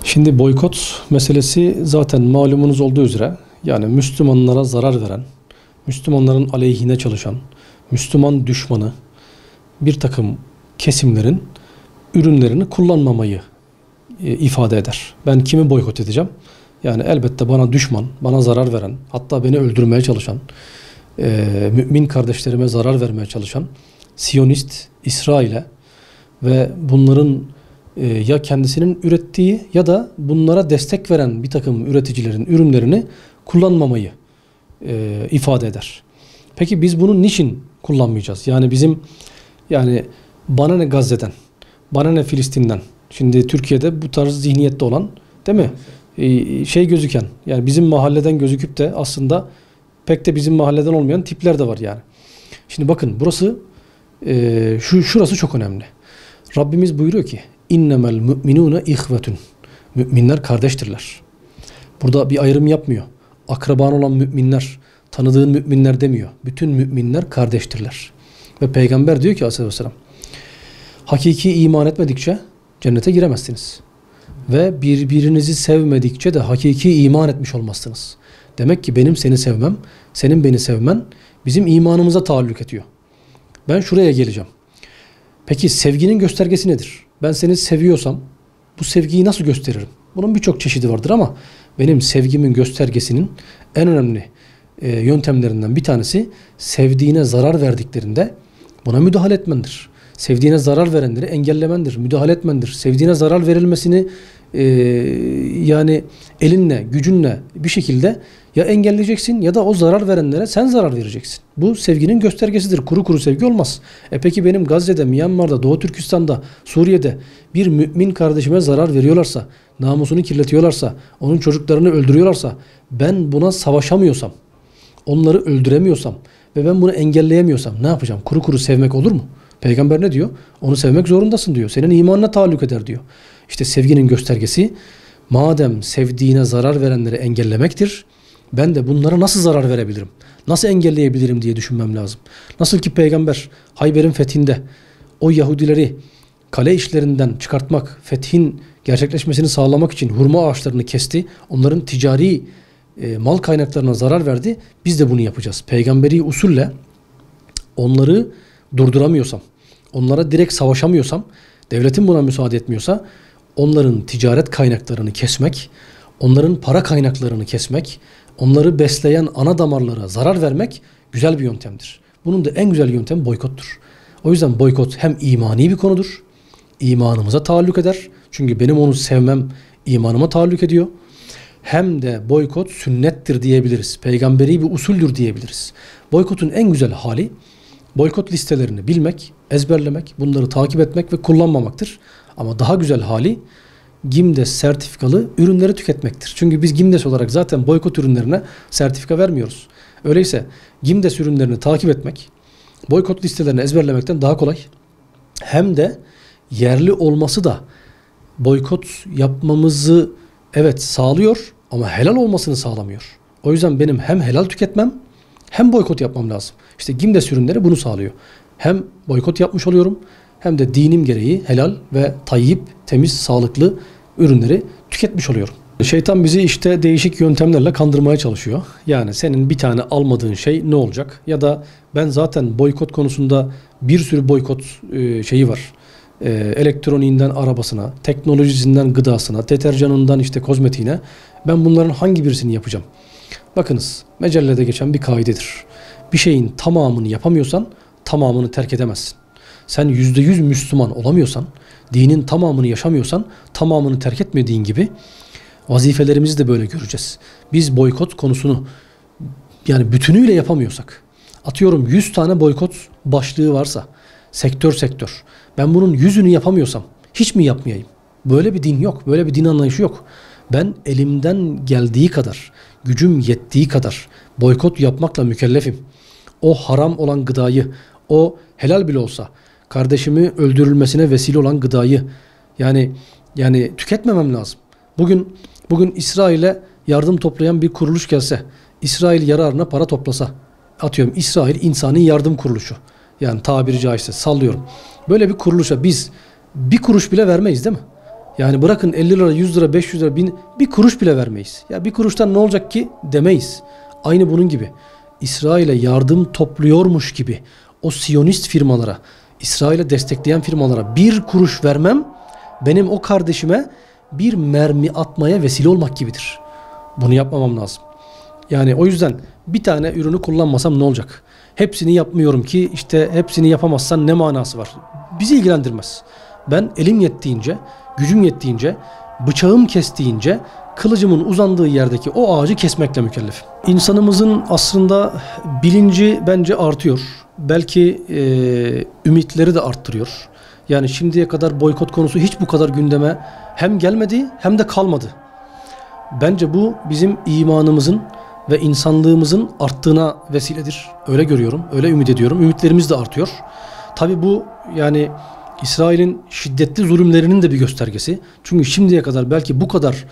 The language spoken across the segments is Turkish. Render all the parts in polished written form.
Şimdi boykot meselesi zaten malumunuz olduğu üzere yani Müslümanlara zarar veren, Müslümanların aleyhine çalışan, Müslüman düşmanı bir takım kesimlerin ürünlerini kullanmamayı ifade eder. Ben kimi boykot edeceğim? Yani elbette bana düşman, bana zarar veren, hatta beni öldürmeye çalışan, mümin kardeşlerime zarar vermeye çalışan Siyonist İsrail'e ve bunların ya kendisinin ürettiği ya da bunlara destek veren bir takım üreticilerin ürünlerini kullanmamayı ifade eder. Peki biz bunu niçin kullanmayacağız? Yani yani bana ne Gazze'den, bana ne Filistin'den. Şimdi Türkiye'de bu tarz zihniyette olan, değil mi? Gözüken, yani bizim mahalleden gözüküp de aslında pek de bizim mahalleden olmayan tipler de var yani. Şimdi bakın burası şurası çok önemli. Rabbimiz buyuruyor ki innemel mu'minune ihvetun. Müminler kardeştirler. Burada bir ayrım yapmıyor. Akraban olan müminler, tanıdığın müminler demiyor. Bütün müminler kardeştirler. Ve Peygamber diyor ki aleyhisselam, hakiki iman etmedikçe cennete giremezsiniz. Ve birbirinizi sevmedikçe de hakiki iman etmiş olmazsınız. Demek ki benim seni sevmem, senin beni sevmen bizim imanımıza taalluk ediyor. Ben şuraya geleceğim. Peki sevginin göstergesi nedir? Ben seni seviyorsam bu sevgiyi nasıl gösteririm? Bunun birçok çeşidi vardır ama benim sevgimin göstergesinin en önemli yöntemlerinden bir tanesi sevdiğine zarar verdiklerinde buna müdahale etmendir. Sevdiğine zarar verenleri engellemendir, müdahale etmendir. Sevdiğine zarar verilmesini yani elinle, gücünle bir şekilde ya engelleyeceksin ya da o zarar verenlere sen zarar vereceksin. Bu sevginin göstergesidir. Kuru kuru sevgi olmaz. Peki benim Gazze'de, Myanmar'da, Doğu Türkistan'da, Suriye'de bir mümin kardeşime zarar veriyorlarsa, namusunu kirletiyorlarsa, onun çocuklarını öldürüyorlarsa, ben buna savaşamıyorsam, onları öldüremiyorsam ve ben bunu engelleyemiyorsam ne yapacağım? Kuru kuru sevmek olur mu? Peygamber ne diyor? Onu sevmek zorundasın diyor. Senin imanına taalluk eder diyor. İşte sevginin göstergesi madem sevdiğine zarar verenleri engellemektir, ben de bunlara nasıl zarar verebilirim? Nasıl engelleyebilirim diye düşünmem lazım. Nasıl ki Peygamber Hayber'in fethinde o Yahudileri kale işlerinden çıkartmak, fethin gerçekleşmesini sağlamak için hurma ağaçlarını kesti, onların ticari mal kaynaklarına zarar verdi. Biz de bunu yapacağız. Peygamberi usulle onları durduramıyorsam, onlara direkt savaşamıyorsam, devletin buna müsaade etmiyorsa onların ticaret kaynaklarını kesmek, onların para kaynaklarını kesmek, onları besleyen ana damarlara zarar vermek güzel bir yöntemdir. Bunun da en güzel yöntemi boykottur. O yüzden boykot hem imani bir konudur, imanımıza taalluk eder. Çünkü benim onu sevmem imanıma taalluk ediyor. Hem de boykot sünnettir diyebiliriz. Peygamberi bir usuldür diyebiliriz. Boykotun en güzel hali boykot listelerini bilmek, ezberlemek, bunları takip etmek ve kullanmamaktır. Ama daha güzel hali GİMDES sertifikalı ürünleri tüketmektir. Çünkü biz GİMDES olarak zaten boykot ürünlerine sertifika vermiyoruz. Öyleyse GİMDES ürünlerini takip etmek, boykot listelerini ezberlemekten daha kolay. Hem de yerli olması da boykot yapmamızı evet sağlıyor ama helal olmasını sağlamıyor. O yüzden benim hem helal tüketmem hem boykot yapmam lazım. İşte GİMDES ürünleri bunu sağlıyor. Hem boykot yapmış oluyorum hem de dinim gereği helal ve tayyip, temiz, sağlıklı ürünleri tüketmiş oluyorum. Şeytan bizi işte değişik yöntemlerle kandırmaya çalışıyor. Yani senin bir tane almadığın şey ne olacak? Ya da ben zaten boykot konusunda bir sürü boykot şeyi var. Elektroniğinden arabasına, teknolojisinden gıdasına, deterjanından işte kozmetiğine ben bunların hangi birisini yapacağım? Bakınız mecellede geçen bir kaidedir. Bir şeyin tamamını yapamıyorsan tamamını terk edemezsin. Sen %100 Müslüman olamıyorsan, dinin tamamını yaşamıyorsan tamamını terk etmediğin gibi vazifelerimizi de böyle göreceğiz. Biz boykot konusunu yani bütünüyle yapamıyorsak, atıyorum 100 tane boykot başlığı varsa, sektör sektör, ben bunun 100'ünü yapamıyorsam hiç mi yapmayayım? Böyle bir din yok, böyle bir din anlayışı yok. Ben elimden geldiği kadar, gücüm yettiği kadar boykot yapmakla mükellefim. O haram olan gıdayı, o helal bile olsa kardeşimi öldürülmesine vesile olan gıdayı yani tüketmemem lazım. Bugün İsrail'e yardım toplayan bir kuruluş gelse, İsrail yararına para toplasa, atıyorum İsrail İnsani Yardım Kuruluşu, yani tabiri caizse sallıyorum. Böyle bir kuruluşa biz bir kuruş bile vermeyiz değil mi? Yani bırakın 50 lira, 100 lira, 500 lira, bir kuruş bile vermeyiz. Ya bir kuruştan ne olacak ki demeyiz. Aynı bunun gibi. İsrail'e yardım topluyormuş gibi o Siyonist firmalara, İsrail'e destekleyen firmalara bir kuruş vermem, benim o kardeşime bir mermi atmaya vesile olmak gibidir. Bunu yapmamam lazım. Yani o yüzden bir tane ürünü kullanmasam ne olacak? Hepsini yapmıyorum ki işte hepsini yapamazsan ne manası var? Bizi ilgilendirmez. Ben elim yettiğince, gücüm yettiğince, bıçağım kestiğince kılıcımın uzandığı yerdeki o ağacı kesmekle mükellefim. İnsanımızın aslında bilinci bence artıyor. Belki ümitleri de arttırıyor. Yani şimdiye kadar boykot konusu hiç bu kadar gündeme hem gelmedi hem de kalmadı. Bence bu bizim imanımızın ve insanlığımızın arttığına vesiledir. Öyle görüyorum, öyle ümit ediyorum. Ümitlerimiz de artıyor. Tabii bu yani İsrail'in şiddetli zulümlerinin de bir göstergesi. Çünkü şimdiye kadar belki bu kadar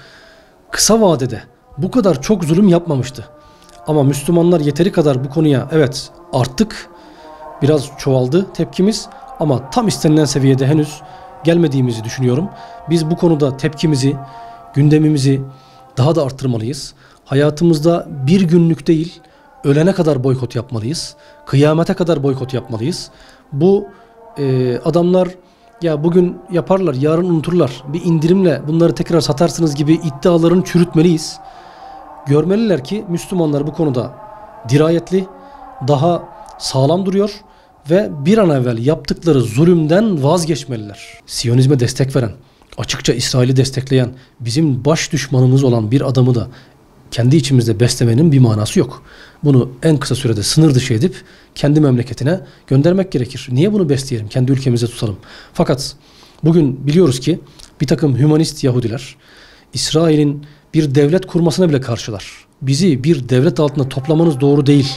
kısa vadede bu kadar çok zulüm yapmamıştı. Ama Müslümanlar yeteri kadar bu konuya evet arttık. Biraz çoğaldı tepkimiz ama tam istenilen seviyede henüz gelmediğimizi düşünüyorum. Biz bu konuda tepkimizi, gündemimizi daha da arttırmalıyız. Hayatımızda bir günlük değil, ölene kadar boykot yapmalıyız. Kıyamete kadar boykot yapmalıyız. Bu adamlar ya bugün yaparlar, yarın unuturlar. Bir indirimle bunları tekrar satarsınız gibi iddialarını çürütmeliyiz. Görmeliler ki Müslümanlar bu konuda dirayetli, daha sağlam duruyor ve bir an evvel yaptıkları zulümden vazgeçmeliler. Siyonizme destek veren, açıkça İsrail'i destekleyen, bizim baş düşmanımız olan bir adamı da kendi içimizde beslemenin bir manası yok. Bunu en kısa sürede sınır dışı edip kendi memleketine göndermek gerekir. Niye bunu besleyelim? Kendi ülkemizde tutalım. Fakat bugün biliyoruz ki bir takım hümanist Yahudiler İsrail'in bir devlet kurmasına bile karşılar. Bizi bir devlet altında toplamanız doğru değil.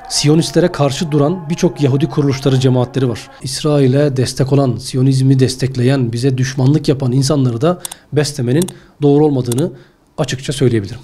Siyonistlere karşı duran birçok Yahudi kuruluşları, cemaatleri var. İsrail'e destek olan, Siyonizmi destekleyen, bize düşmanlık yapan insanları da beslemenin doğru olmadığını açıkça söyleyebilirim.